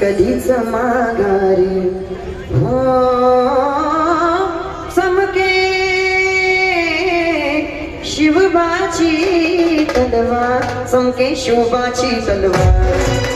कधीच माघारी हो चमके शिवबाची तलवार चमके शिवबाची तलवार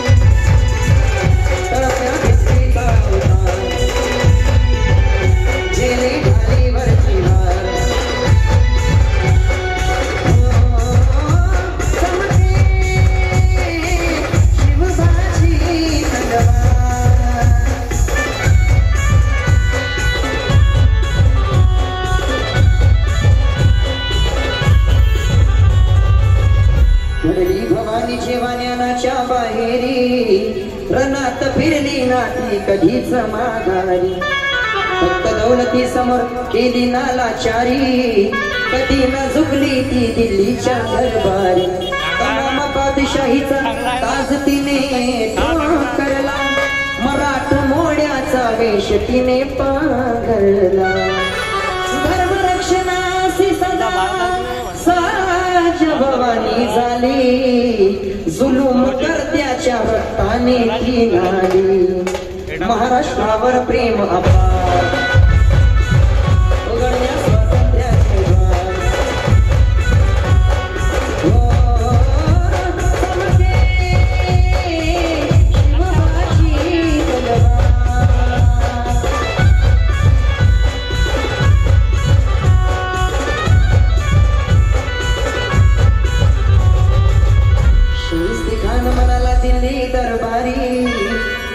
वाण्यानाच्या बाहेरी रणात फिरली नाती कधीच माघारी फक्त दौलती समोर केली नालाचारी कधी न झुकली ती दिल्लीच्या दरबारी तमाम बादशाहीचा ताज तिने करला मराठ मोड्याचा वेश तिने पांघरला धर्मरक्षणासी सदा भवानी झाली जुलूम करत्याच्या रक्ताने ती नाली महाराष्ट्रावर प्रेम अपार उघडल्या स्वातंत्र्याचे द्वार शिवबाची तलवार मनाला दिल्ली दरबारी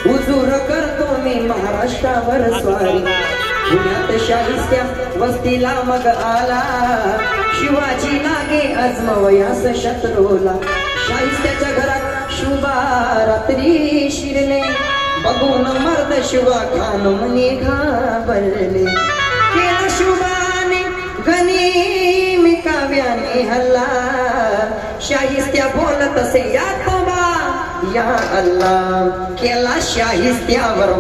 हुजूर करतो मी महाराष्ट्रावर स्वारी पुण्यात शाहिस्त्या वस्तीला मग आला शिवाजी लागे आजमवयास शत्रूला शाहिस्त्याच्या घरात शुभा रात्री शिरले बघून मर्द शिवा खान म्हणे घाबरले केला शुभाने गनिमी काव्याने हल्ला शाहिस्त्या बोलत असे या तोबा या अल्लाह केला शाहिस्त्यावर